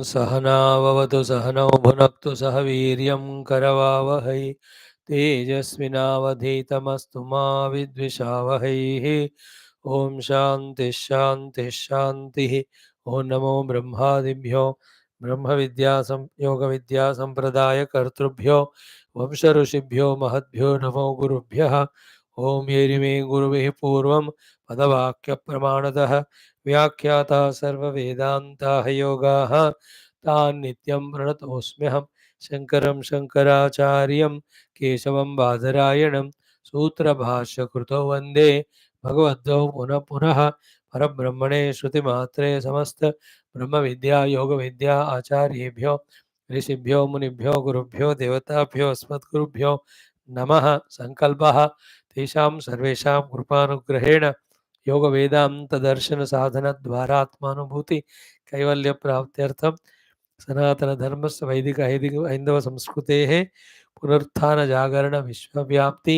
सहनाववतु सहनौ भुनक्तु सह वीर्यं करवावहै तेजस्विनावधीतमस्तु मा विद्विषावहैः। ॐ शान्तिः शान्तिः शान्तिः। ॐ नमो ब्रह्मादिभ्यो योगविद्यासम्प्रदायकर्तृभ्यो वंशऋषिभ्यो महद्भ्यो नमो गुरुभ्यः। ॐ येरिमे गुरुभिः पूर्वं पदवाक्यप्रमाणतः व्याख्याता सर्ववेदान्ताः योगाः तान् नित्यं प्रणतोऽस्म्यहं शङ्करं शङ्कराचार्यं केशवं बादरायणं सूत्रभाष्यकृतो वन्दे भगवद्गौ पुनः पुनः परब्रह्मणे श्रुतिमात्रे समस्त ब्रह्मविद्या योगविद्या आचार्येभ्यो ऋषिभ्यो मुनिभ्यो गुरुभ्यो देवताभ्यो अस्मद्गुरुभ्यो नमः। संकल्पः तेषां सर्वेषां कृपानुग्रहेण योग वेदांत दर्शन साधन द्वारात्मानुभूति कैवल्य प्राप्त्यर्थम सनातन धर्मस्य वैदिक हैंदव संस्कृतेः पुनरुत्थान जागरण विश्वव्याप्ति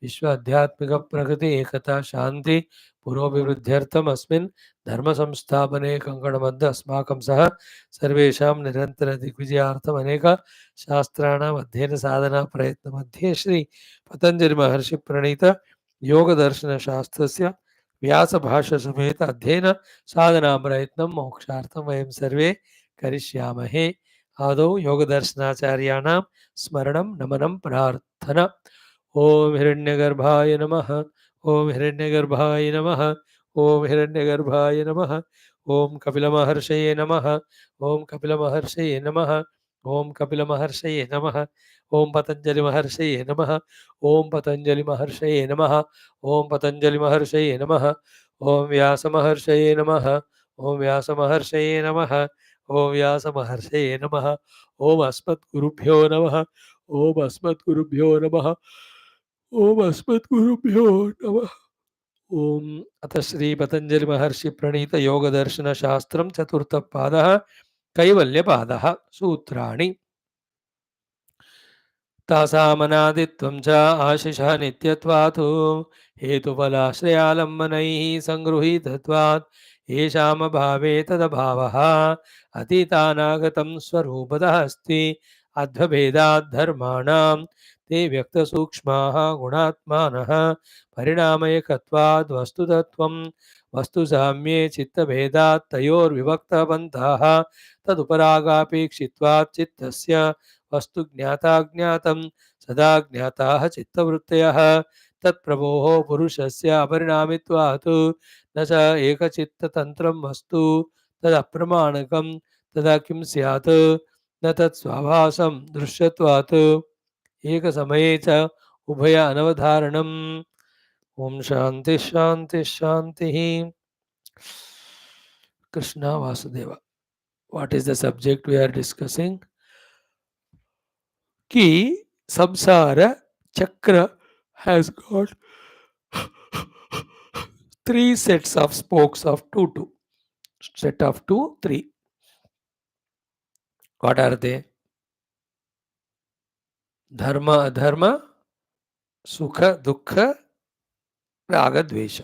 विश्व आध्यात्मिक प्रगति एकता शांति पुरोभिवृद्ध्यर्थम अस्मिन् धर्म संस्थापने कंकणबद्ध अस्माकं सह सर्वेषां निरंतर दिग्विजयार्थम अनेक शास्त्राणाम् अध्ययन साधना प्रयत्न मध्ये श्री पतंजलि महर्षि प्रणीत योग दर्शन शास्त्रस्य व्यास भाष्य समेत अध्ययन साधना प्रयत्नं मोक्षार्थं वयं सर्वे करिष्यामहे। आदौ योगदर्शनाचार्याणां स्मरणं नमनं प्रार्थना। ओम हिरण्यगर्भाय नमः। ओम हिरण्यगर्भाय नमः। ओम हिरण्यगर्भाय नमः। ओम कपिलमहर्षये नमः। ओम कपिलमहर्षये नमः। ओम कपिलमहर्षये नमः। ओम पतंजलि महर्षये नमः। ओम पतंजलि महर्षये नमः। ओम पतंजलि महर्षये नमः। ओम व्यास महर्षये नमः। ओम व्यास महर्षये नमः। ओम व्यास महर्षये नमः। ओम अस्मद्गुरुभ्यो नमः। ओम अस्मद्गुरुभ्यो नमः। ओम अस्मद्गुरुभ्यो नमः। ओम अथ श्री पतंजलि महर्षि प्रणीत योग दर्शन शास्त्रम चतुर्थ पादः कैवल्यपादः। सूत्राणि तासामनादित्वं च आशिषः नित्यत्वात् हेतुफलाश्रयालम्बनैः सङ्गृहीतत्वात् येषामभावे तदभावः अतीतानागतं स्वरूपतः अस्ति अध्वभेदात् धर्माणां ते व्यक्तसूक्ष्माः गुणात्मानः परिणामैकत्वाद् वस्तुतत्वं वस्तुसाम्ये चित्तभेदात् तयोर्विभक्तबन्धाः तदुपरागापेक्षित्वात् चित्तस्य वस्तु ज्ञाताज्ञातं सदा ज्ञाताः चित्तवृत्तयः तत्प्रभोः पुरुषस्य अपरिणामित्वात् न च एकचित्ततन्त्रं वस्तु तदप्रमाणकं तदा किं स्यात् न तत्स्वाभासं दृश्यत्वात् एकसमये च उभय अनवधारणम्। ओम शांति शांति शांति। Krishna Vasudeva. What is the subject we are discussing? कि संसार चक्र has got three sets of spokes of two, set of two, three. What are they? Dharma, adharma, sukha, dukha, raga, dvesha.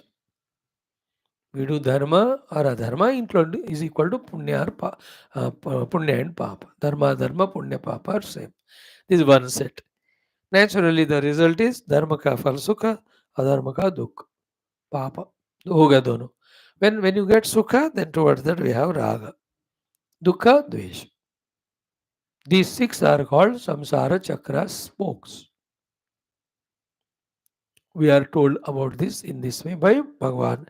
We do dharma or adharma is equal to punya or punya and papa. Dharma, dharma, punya, papa are same. This is one set. Naturally, the result is dharma ka fal sukha, adharma ka dukha, papa. Hoga dono. When you get sukha, then towards that we have raga, dukha, dvesha. These six are called samsara chakra spokes. We are told about this in this way by Bhagavan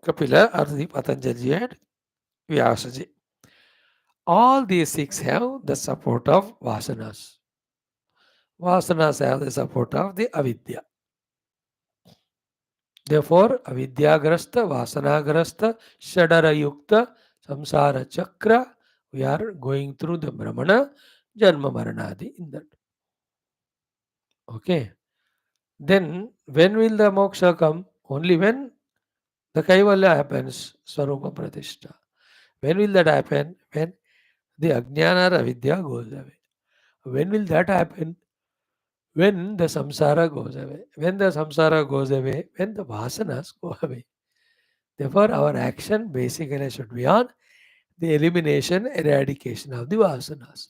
Kapila or the Patanjali and Vyasaji. All these six have the support of vasanas. Vasanas have the support of the avidya. Therefore, avidyagrasta, vasanagrasta, shadara yukta, samsara chakra, we are going through the brahmana, janma maranadi in that. Okay. Then, when will the moksha come? Only when the kaivalya happens, swarupa pratishtha. When will that happen? When the ajnana or avidya goes away. When will that happen? When the samsara goes away. When the samsara goes away, when the vasanas go away. Therefore, our action basically should be on the elimination, eradication of the vasanas.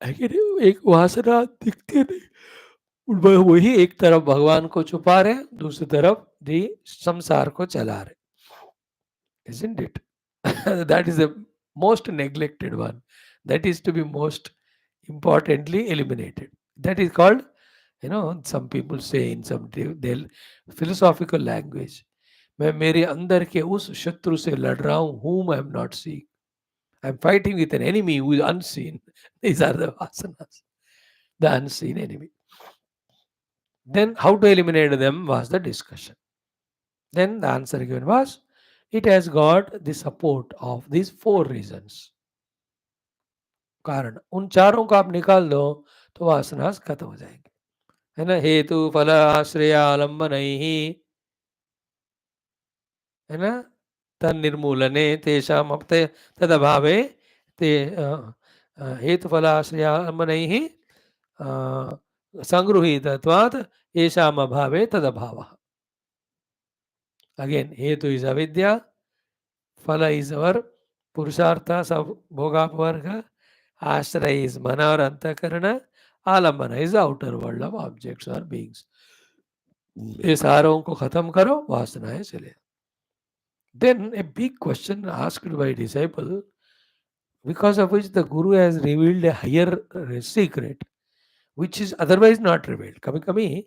लेकिन एक वासना दिखती नहीं, वही एक तरफ भगवान को छुपा रहे, दूसरी तरफ दी संसार को चला रहे, isn't it? That is the most neglected one. That is to be most importantly eliminated. That is called, some people say in some their philosophical language, मैं मेरे अंदर के उस शत्रु से लड़ रहा हूँ whom I am not seeing. I am fighting with an enemy who is unseen. These are the vasanas, the unseen enemy. Then how to eliminate them was the discussion. Then the answer given was, it has got the support of these 4 reasons. कारण उन चारों को आप निकाल दो तो वासनास खत्म हो जाएंगे, है ना. हेतु फल आश्रय आलम्बन ही, है ना. तन निर्मूलने तेषाम अपते तदभावे ते हेतु फल आश्रय आलम्बन ही संगृहीतत्वात् येषाम अभावे तदभावः. Again, hetu is avidya, phala is our purushartha, sab bhogapavarga, ashraya is mana or antakarana, alambana is the outer world of objects or beings. ये सारों को खत्म करो, वासनाएं चले. Then a big question asked by disciple, because of which the Guru has revealed a higher secret, which is otherwise not revealed. कभी कभी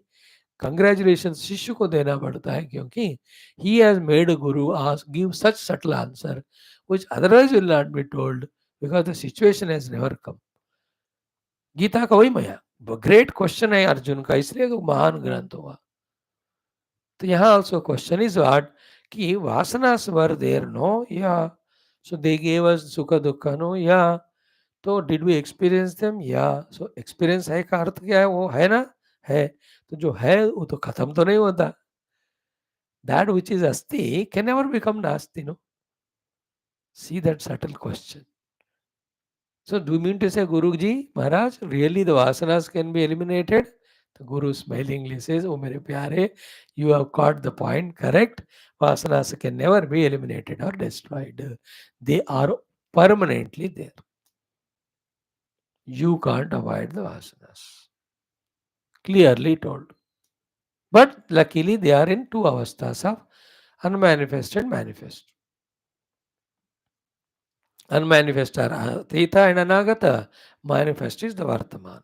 congratulation शिष्य को देना पड़ता है, क्योंकि he has made a guru ask give such subtle answer which otherwise will not be told because the situation has never come. Gita का वही मया ग्रेट क्वेश्चन है अर्जुन का, इसलिए वो महान ग्रंथ हुआ. तो यहाँ ऑल्सो क्वेश्चन इज व्हाट कि वासनास वर देयर नो या, सो दे गेव अस सुख दुख नो या, तो डिड वी एक्सपीरियंस देम या. सो एक्सपीरियंस है का अर्थ क्या है, वो है ना, है. तो जो है वो तो खत्म तो नहीं होता. That which is asti can never become nasti, no? See that subtle question. So do you mean to say, Guruji, Maharaj, really the vasanas can be eliminated? The Guru smilingly says, oh mere pyare, you have caught the point, correct. Vasanas can never be eliminated or destroyed. They are permanently there. You can't avoid the vasanas. Clearly told. But luckily they are in 2 avasthas of unmanifested, manifest. Unmanifest are Atita and Anagata. Manifest is the Vartaman.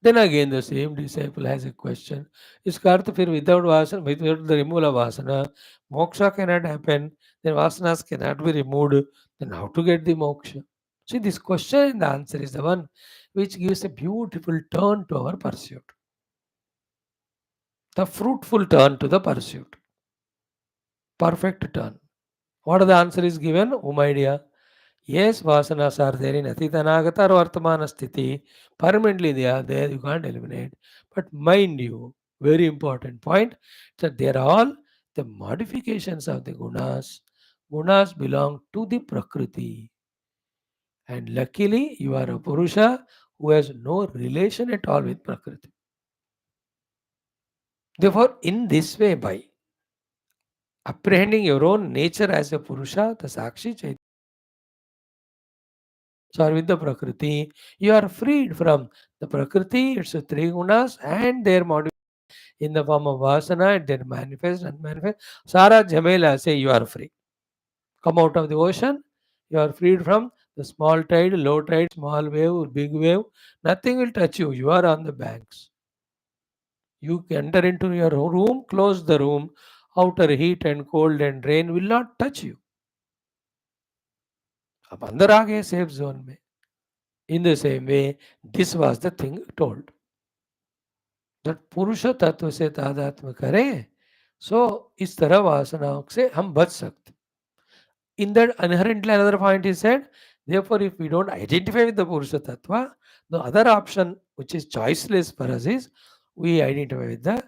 Then again the same disciple has a question. इसका अर्थ फिर without vasana, without the removal of vasana, moksha cannot happen. Then vasanas cannot be removed. Then how to get the moksha? See, this question and the answer is the one which gives a beautiful turn to our pursuit. The fruitful turn to the pursuit. Perfect turn. What the answer is given? Oh my dear. Yes, vasanas are there in Atita, Anagata or Vartamana Sthiti. Permanently they are there, you can't eliminate. But mind you, very important point, that they are all the modifications of the gunas. Gunas belong to the Prakriti. And luckily, you are a Purusha who has no relation at all with Prakriti. Therefore, in this way, by apprehending your own nature as a Purusha, the Sakshi Chaitanya, or with the Prakriti, you are freed from the Prakriti, its 3 gunas and their modification in the form of vasana, then manifest, unmanifest. Sara Jamela say you are free. Come out of the ocean, you are freed from the small tide, low tide, small wave, big wave. Nothing will touch you. You are on the banks. You enter into your room, close the room. Outer heat and cold and rain will not touch you. अब अंदर आ गए safe zone में. In the same way, this was the thing told. That पुरुष तत्व से तादात्म्य करें, so इस तरह वासनाओं से हम बच सकते. In that inherently another point is said, therefore if we don't identify with the Purusha Tattva, the other option which is choiceless for us is we identify with the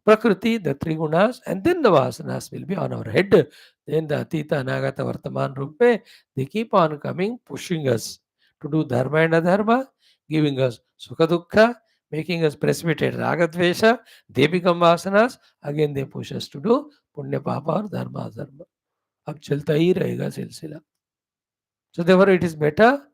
Prakriti, the 3 gunas, and then the vasanas will be on our head. Then the Atita, Anagata, Vartaman Rupe, they keep on coming, pushing us to do dharma and adharma, giving us sukha dukkha, making us precipitate ragadvesha. They become vasanas. Again they push us to do punya papa or dharma adharma. अब चलता ही रहेगा सिलसिला. So therefore it is better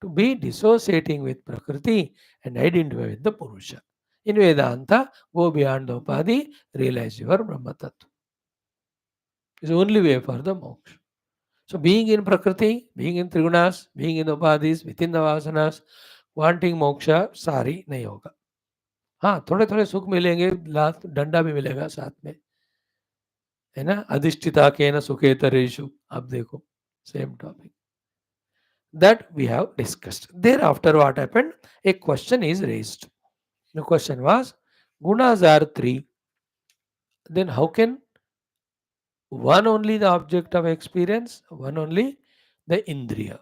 to be dissociating with Prakriti and identify with the Purusha. In Vedanta, go beyond the Upadhi, realize your Brahma Tattva. It's the only way for the moksha. So being in Prakriti, being in Trigunas, being in the Upadhis, within the Vasanas, wanting moksha, सारी नहीं होगा. हाँ, थोड़े थोड़े सुख मिलेंगे, लात डंडा भी मिलेगा साथ में, है ना. अधिष्ठिता के न सुखेतरेषु. आप देखो, same topic that we have discussed. Thereafter, what happened? A question is raised. The question was, gunas are three. Then how can one only the object of experience, one only the indriya?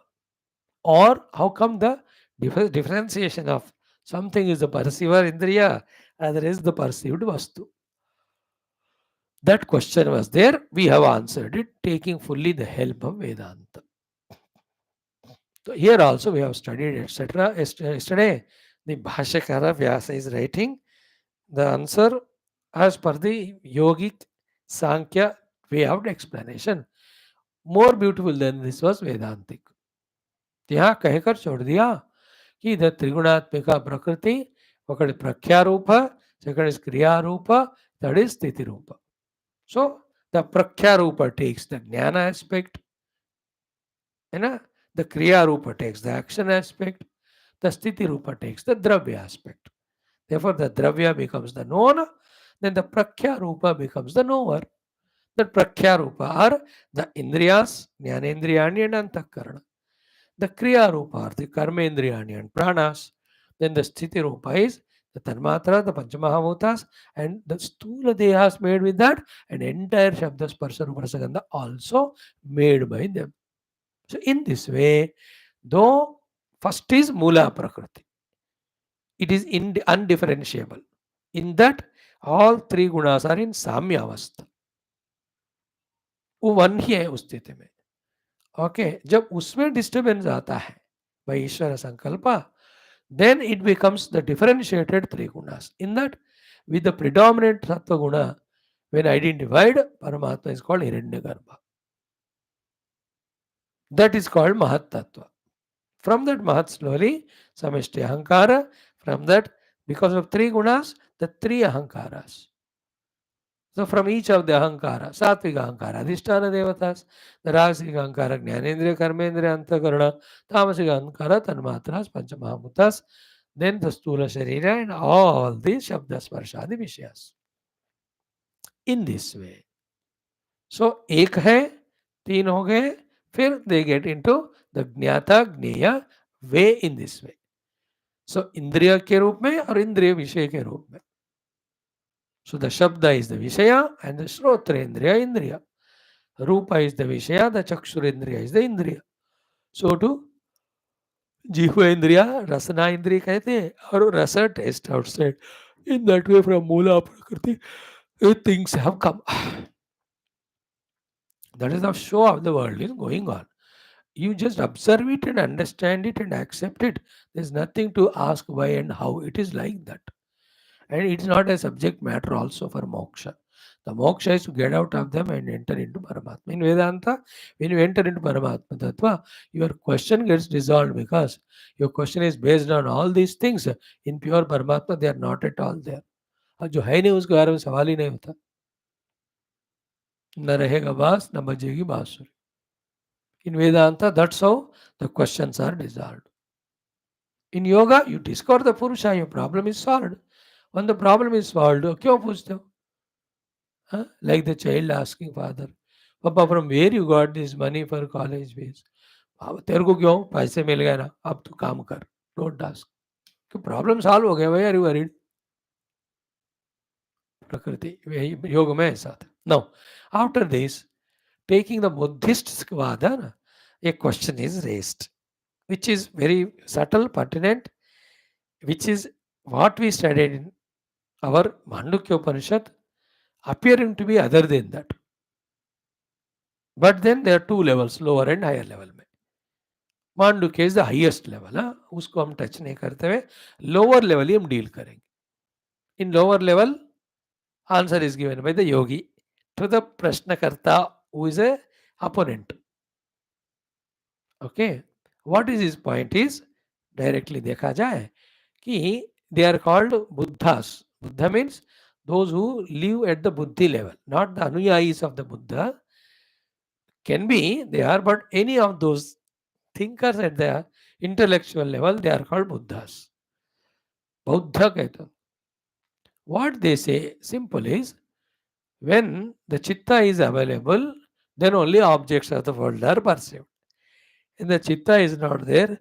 Or how come the differentiation of something is the perceiver indriya, other is the perceived vastu? That question was there. We have answered it, taking fully the help of Vedanta. So here also we have studied, etc. Yesterday, the Bhashyakara Vyasa is writing the answer as per the yogic Sankhya way of explanation. More beautiful than this was Vedantic. यहाँ कहकर छोड़ दिया कि the त्रिगुणात्मिका प्रकृति ఒకటి ప్రఖ్యారూప, second is kriya rupa, third is sthiti rupa. So the prakhya rupa takes the jnana aspect, the kriya rupa takes the action aspect, the sthiti rupa takes the dravya aspect. Therefore the dravya becomes the known, then the prakhya rupa becomes the knower. The prakhya rupa are the indriyas, jnanendriyani and antakarana. The kriya rupa are the karmendriyani and pranas. Then the sthiti rupa is the tanmatra, the panchamahabhutas, and the stula dehas made with that, and entire shabda sparsha rupa rasagandha also made by them. So in this way, though first is mula prakriti, it is undifferentiable. In that all three gunas are in samya avastha. वो one ही है उस स्थिति में. Okay, जब उसमें disturbance आता है by Ishwar संकल्पा, then it becomes the differentiated three gunas. In that, with the predominant sattva guna, when identified, Paramatma is called Hiranyagarbha. That is called Mahat Tattva. From that Mahat slowly, Samishti Ahankara. From that, because of three gunas, the three Ahankaras. So from each of the Ahankara, Satvika Ahankara, Adhisthana Devatas, the Rajasiga Ahankara, Jnanendriya, Karmendriya, Antakarana, Tamasiga Ahankara, Tanmatras, Panchamahamutas, then the Stula Sharira and all these Shabdas, Sparshadi Vishyas. In this way. So, एक है, तीन हो गए, फिर they get into the Jnata, Jneya way in this way. So, इंद्रिय के रूप में और इंद्रिय विषय के रूप में. So the Shabda is the Vishaya and the Shrotrendriya Indriya. Rupa is the Vishaya, the Chakshurendriya is the Indriya. So to Jihva Indriya, Rasana Indriya कहते हैं और rasa taste outside. In that way from Mula Prakriti, things have come. That is the show of the world is going on. You just observe it and understand it and accept it. There's nothing to ask why and how. It is like that. And it's not a subject matter also for moksha. The moksha is to get out of them and enter into Paramatma. In Vedanta, when you enter into Paramatma Tattva, your question gets resolved because your question is based on all these things. In pure Paramatma, they are not at all there. और जो है नहीं उसके बारे में सवाल ही नहीं होता. न रहेगा बास न बजेगी बांसुरी. In Vedanta, that's how the questions are resolved. In yoga, you discover the Purusha, your problem is solved. When the problem is solved, क्यों पूछते हो? Like the child asking father, Papa, from where you got this money for college fees? तेरे को क्यों? पैसे मिल गए ना, अब तू काम कर. Don't ask. तो प्रॉब्लम सॉल्व हो गया. Why are you worried? प्रकृति योग में ऐसा था. Now, after this, taking the Buddhist Vada, a question is raised, which is very subtle, pertinent, which is what we studied in our Mandukya Upanishad, appearing to be other than that. But then there are two levels, lower and higher level में. Mandukya is the highest level. उसको हम touch नहीं करते हुए lower level ही हम deal करेंगे. In lower level answer is given by the yogi to the प्रश्नकर्ता who is a opponent. Okay, what is his point is, directly देखा जाए कि they are called Buddhas. Buddha means those who live at the Buddhi level, not the Anuyayis of the Buddha. Can be they are, but any of those thinkers at the intellectual level, they are called Buddhas. Buddha कहते हैं. What they say simple is, when the chitta is available, then only objects of the world are perceived. When the chitta is not there,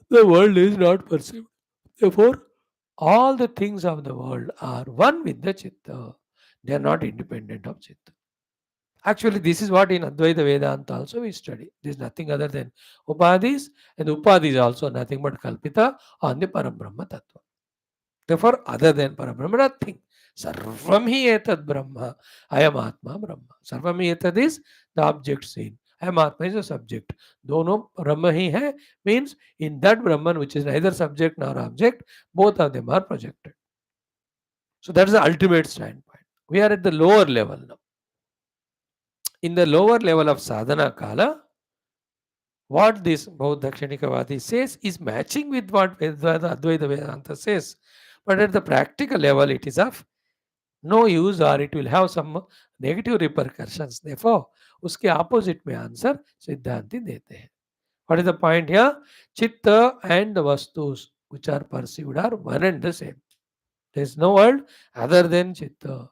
the world is not perceived. Therefore, all the things of the world are one with the chitta. They are not independent of chitta. Actually, this is what in Advaita Vedanta also we study. This is nothing other than Upadhis, and Upadhi is also nothing but Kalpita on the Parabrahma Tattva. Therefore, other than Parabrahma, nothing. Sarvam hi etad Brahma, Ayam Atma Brahma. Sarvam hi etad is the object seen. Ayam Atma is the subject. Dono Brahma hi hai means in that Brahman, which is neither subject nor object, both of them are projected. So that is the ultimate standpoint. We are at the lower level now. In the lower level of sadhana kala, what this Bauddha Kshanikavadi says is matching with what Advaita Vedanta says. But at the practical level, it is of no use, or it will have some negative repercussions. Therefore, उसके opposite में answer सिद्धांति देते हैं. What is the point here? Chitta and the vastus which are perceived are one and the same. There is no world other than chitta.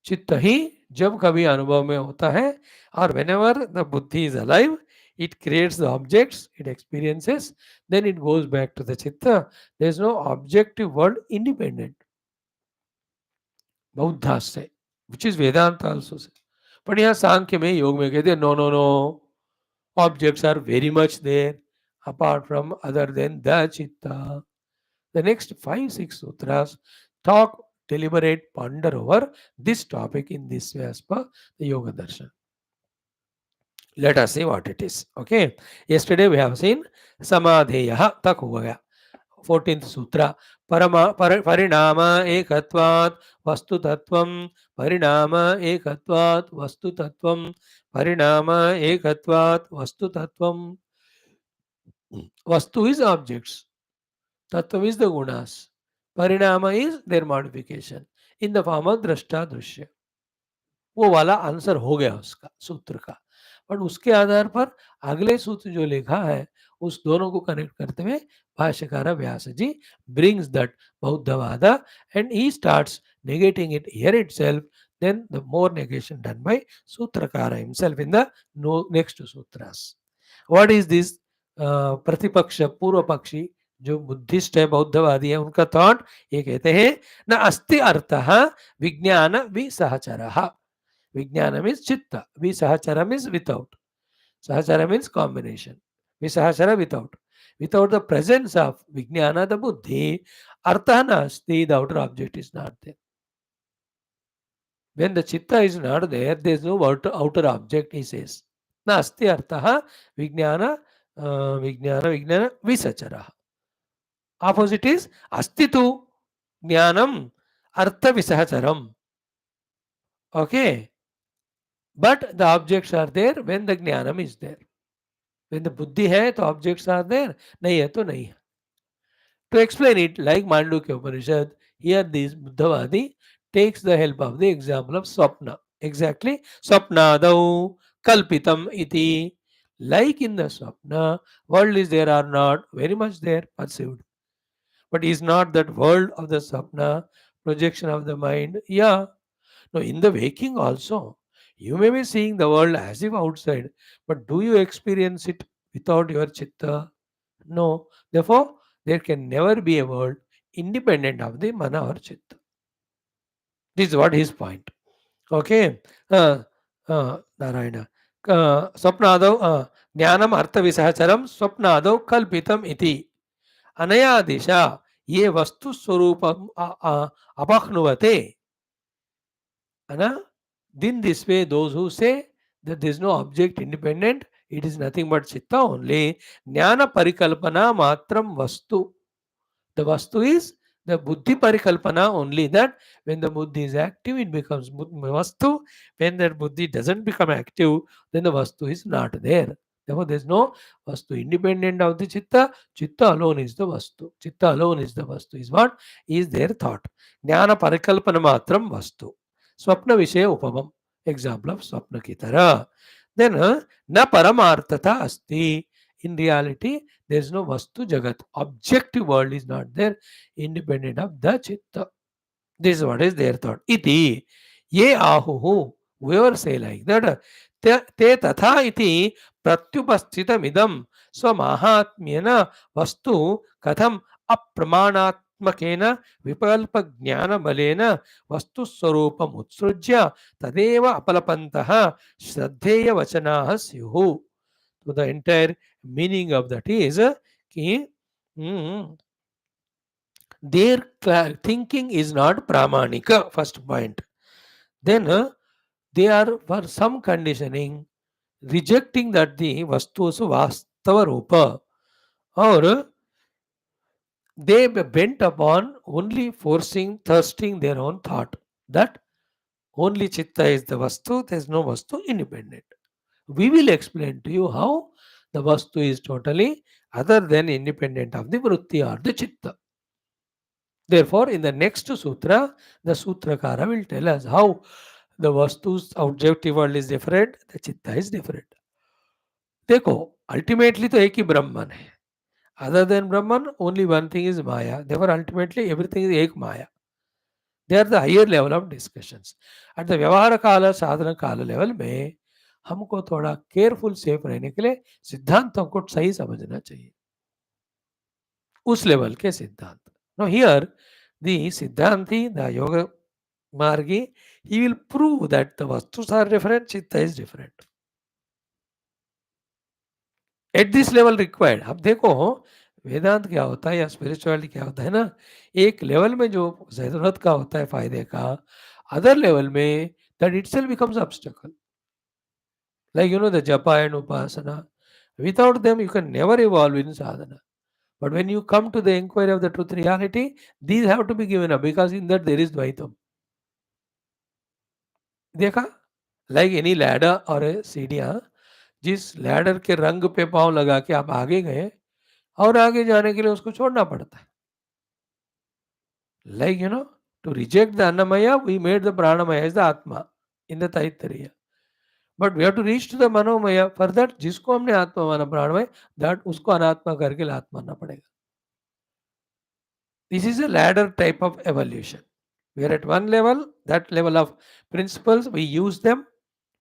चित्त ही जब कभी अनुभव में होता है, और whenever the buddhi is alive, it creates the objects, it experiences, then it goes back to the chitta. There is no objective world independent. Buddha से, which is Vedanta also से. But यहाँ सांख्य में, योग में कहते हैं no no no, objects are very much there apart from other than the chitta. The next 5-6 sutras talk, deliberate, ponder over this topic in this way as per the Yoga Darshan. Let us see what it is. Okay. Yesterday we have seen Samadheya tak ho gaya. 14th sutra. Parinama ekatvat vastu tattvam. Parinama ekatvat vastu tattvam. Parinama ekatvat vastu tattvam. Vastu is objects. Tattva is the gunas. Parinama is their modification in the form of drashta drishya. वो वाला answer हो गया उसका सूत्र का. But उसके आधार पर अगले सूत्र जो लिखा है, उस दोनों को कनेक्ट करते हुए भाष्यकार व्यास जी brings that Bauddhavada and he starts negating it here itself. Then the more negation done by Sutrakara himself in the next sutras. What is this? प्रतिपक्ष पूर्व पक्षी जो बुद्धिस्ट है, बौद्धवादी है, उनका थॉट ये कहते हैं न अस्ति अर्थः विज्ञान विसहचरः. Vijnana means chitta. Visahachara means without. Sahachara means combination. Visahachara without. Without the presence of Vijnana, the Buddhi, Artha nasti, the outer object is not there. When the chitta is not there, there is no outer object, he says. Nasti Artha Vijnana, Vijnana, Visachara. Opposite is Astitu Jnanam Artha Visahacharam. Okay. But the objects are there when the jnanam is there. When the buddhi hai, the objects are there. Nahi hai, to nahi hai. To explain it, like Mandukya Upanishad, here this Buddhavadi takes the help of the example of Swapna. Exactly. Swapnadau kalpitam iti. Like in the Swapna, world is there or not, very much there, perceived. But is not that world of the Swapna projection of the mind? Yeah. No, in the waking also, you may be seeing the world as if outside, but do you experience it without your chitta? No. Therefore, there can never be a world independent of the mana or chitta. This is what his point. Okay. Narayana. Swapnadau jnanam artha visahacharam swapnadau kalpitam iti. Anaya disha ye vastu swarupam apakhnuvate. In this way, those who say that there is no object independent, it is nothing but chitta only. Jnana parikalpana matram vastu. The vastu is the buddhi parikalpana only, that when the buddhi is active, it becomes vastu. When that buddhi doesn't become active, then the vastu is not there. Therefore, there is no vastu independent of the chitta. Chitta alone is the vastu. Chitta alone is the vastu. Is what is their thought. Jnana parikalpana matram vastu. Swapna vishaya upamam. Example of swapna kitara. Then na paramartata asti. In reality, there is no vastu jagat. Objective world is not there, independent of the chitta. This is what is their thought. Iti ye ahuhu. Whoever say like that, te tatha iti pratyupasthitamidam swamahatmyena vastu katham apramanatmakena vikalpajnana vastu swarupam utsrujya tadeva apalapantaha shraddheya vachanaha syuhu. So the entire meaning of that is ki, their thinking is not pramanika, first point. Then they are for some conditioning rejecting that the vastus vastava rupa, or they bent upon only forcing, thirsting their own thought that only chitta is the vastu, there is no vastu independent. We will explain to you how the vastu is totally other than independent of the vritti or the chitta. Therefore, in the next sutra, the sutrakara will tell us how the vastu's objective world is different, the chitta is different. देखो ultimately तो एक ही ब्रह्मन है. Other than Brahman only one thing is maya. Therefore ultimately everything is एक maya. They are the higher level of discussions. At the व्यवहार काल साधन काल लेवल में हमको थोड़ा केयरफुल सेफ रहने के लिए सिद्धांतों को सही समझना चाहिए, उस लेवल के सिद्धांत. नो हियर द सिद्धांति, द योग मार्गी, he will prove that the vastus are different, chitta is different. At this level required. अब देखो वेदांत क्या होता है या स्पिरिचुअलिटी क्या होता है ना, एक लेवल में जो जरूरत का होता है फायदे का, अदर लेवल में that itself becomes obstacle. Like you know the japa and upasana, without them you can never evolve in sadhana. But when you come to the inquiry of the truth reality, these have to be given up because in that there is Dvaitam. देखा, like any ladder or a सीढ़ियाँ, जिस ladder के रंग पे पांव लगा के आप आगे गए और आगे जाने के लिए उसको छोड़ना पड़ता है. Like to reject the annamaya, we made the pranamaya as the atma in the Taittiriya. But we have to reach to the manomaya. For that, जिसको हमने आत्मा माना प्राणमय, that उसको अनात्मा करके लात मानना पड़ेगा. This is a ladder type of evolution. We are at one level, that level of principles, we use them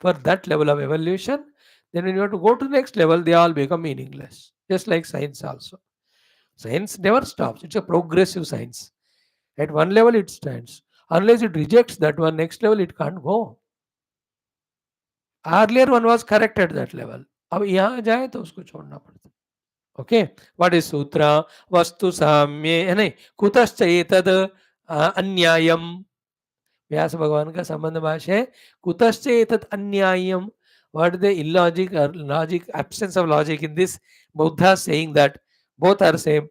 for that level of evolution. Then when you have to go to the next level, they all become meaningless. Just like science also. Science never stops. It's a progressive science. At one level it stands. Unless it rejects that one, next level it can't go. Earlier one was correct at that level. अब यहाँ जाए तो उसको छोड़ना पड़ता. Okay, what is sutra? वस्तु साम्ये नहीं कुतश्च एतद् अन्यायम. व्यास भगवान का संबंध भाष्य है. कुतश्च एतद् अन्यायम. What is the illogic or logic, absence of logic in this? Buddha saying that both are same.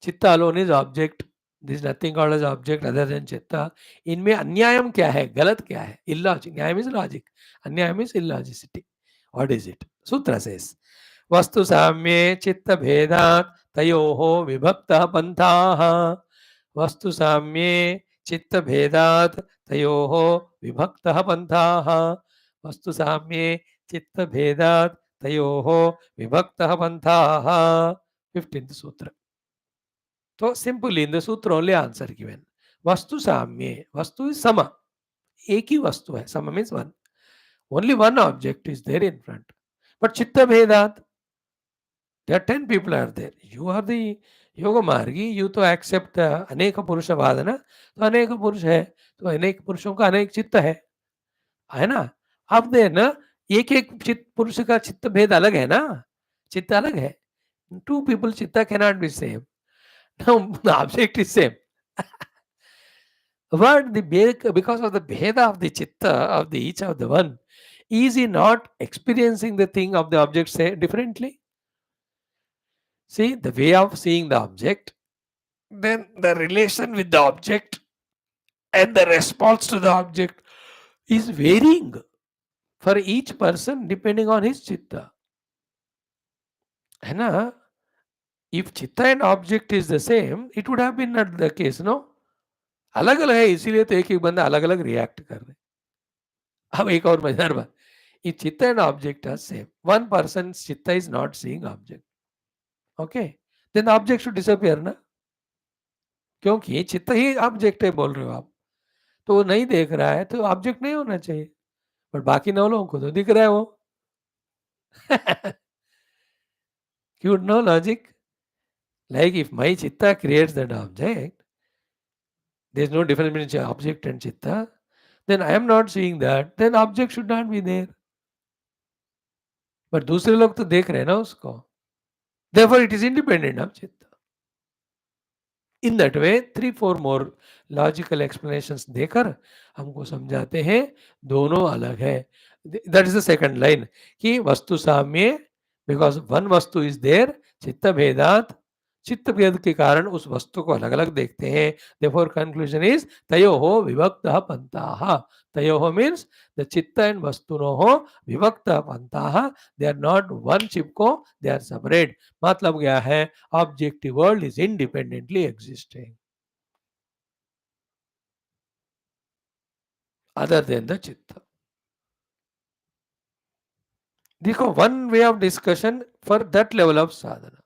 Chitta alone is object. There is nothing called as object other than chitta. इनमें अन्यायम क्या है, गलत क्या है? Illogic. न्याय means logic. अन्याय means illogicity. What is it? Sutra says, वस्तु साम्ये चित्त भेदात् तयोः विभक्तः पंथाः. वस्तु साम्ये चित्त भेदात् तयोः विभक्तः पंथाः. वस्तु साम्ये चित्त भेदात् तयोः विभक्तः पंथाः. 15th सूत्र. So simply in the sutra only answer given. Vastu samye. Vastu is sama. एक ही वस्तु है. Sama means one. Only one object is there in front. But chitta bhedat, there are 10 people are there. You are the yoga margi. You to accept अनेक पुरुष वादना. तो अनेक पुरुष है. तो अनेक पुरुषों का अनेक चित्त है ना. अब देर ना एक एक चित्त पुरुष का चित्त भेद अलग है ना. चित्त अलग है. Two people chitta cannot be same. Now the object is same. But because of the bheda of the chitta of the each of the one, is he not experiencing the thing of the object say differently? See, the way of seeing the object, then the relation with the object and the response to the object is varying for each person depending on his chitta. है ना? If chitta and object is the same, it would have been not the case, no? अलग अलग है, इसीलिए तो एक एक बंदा अलग अलग रिएक्ट कर रहे. अब एक और मजेदार बात, if chitta and object are same, one person's chitta is not seeing object, okay, then the object should disappear ना, क्योंकि चित्त ही ऑब्जेक्ट है बोल रहे हो आप, तो वो नहीं देख रहा है तो ऑब्जेक्ट नहीं होना चाहिए, पर बाकी 9 लोगों को तो दिख रहा है वो. Cute, no logic? Like if my chitta creates that object, there is no difference between object and chitta, then I am not seeing that, then object should not be there. But दूसरे लोग तो देख रहे हैं ना उसको. Therefore it is independent of chitta. In that way 3-4 more logical explanations देकर हमको समझाते हैं दोनों अलग है. That is the second line कि वस्तु साम्य, बिकॉज वन वस्तु इज देयर, चित्त भेदात, चित्त भेद के कारण उस वस्तु को अलग अलग देखते हैं. देयरफॉर कंक्लूजन इज तयोः विभक्तः पंथाः. तयोः मीन्स द चित्त एंड वस्तुनोः विभक्तः पंथाः, दे आर नॉट वन चिपको, दे आर सेपरेट. मतलब क्या है? objective world is independently existing other than the chitta. देखो, one way of discussion for that level of sadhana.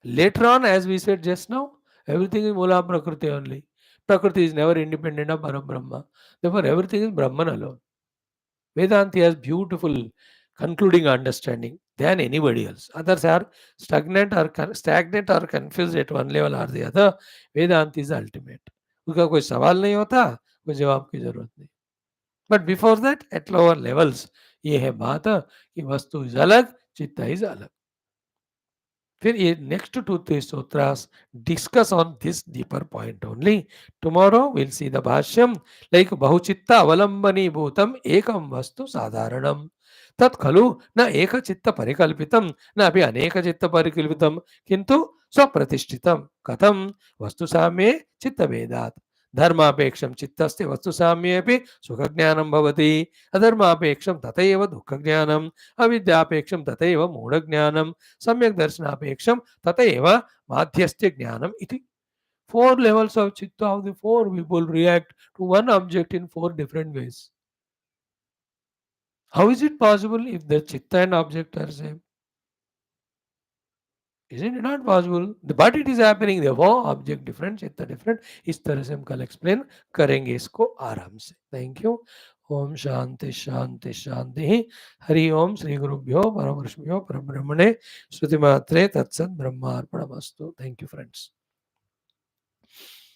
Later on, as we said just now, everything is mula prakriti only. Prakriti is never independent of Parabrahma. Therefore, everything is Brahman alone. Vedanta has beautiful concluding understanding than anybody else. Others are stagnant or confused at one level or the other. Vedanta is ultimate. उसका कोई सवाल नहीं होता, कोई जवाब की जरूरत नहीं. But before that at lower levels ये है बात कि वस्तु इज अलग, चित्त इज अलग. फिर ये next 2-3 sutras discuss on this deeper point only. Tomorrow will see the भाष्यम लाइक बहुचित्त अवलंबनी भूतम एकम वस्तु साधारणम तत् खलु न एक चित्त परिकल्पितम न अपि अनेक चित्त परिकल्पितम किंतु स्वप्रतिष्ठितम. कथम? वस्तु साम्ये चित्त भेदात्. धर्मापेक्षम चित्तस्य वस्तु साम्येऽपि सुखज्ञानं भवति, अधर्मापेक्षम तथैव दुःखज्ञानम्, अविद्यापेक्षम तथैव मूढज्ञानं, सम्यक् दर्शनापेक्षम तथैव माध्यस्थ्य ज्ञानम् इति. 4 levels of chitta of the 4 people react to one object in 4 different ways. How is it possible if the chitta and object are same? Isn't it not possible? But it is happening. Therefore, object different, चित्त different. इस तरह से हम कल explain करेंगे इसको आराम से. Thank you. ओम शांति शांति शांति. हरि ओम. श्री गुरुभ्यो परमर्षभ्यो परब्रह्मणे श्रुति मात्रे तत्सत् ब्रह्मार्पणमस्तु. Thank you friends.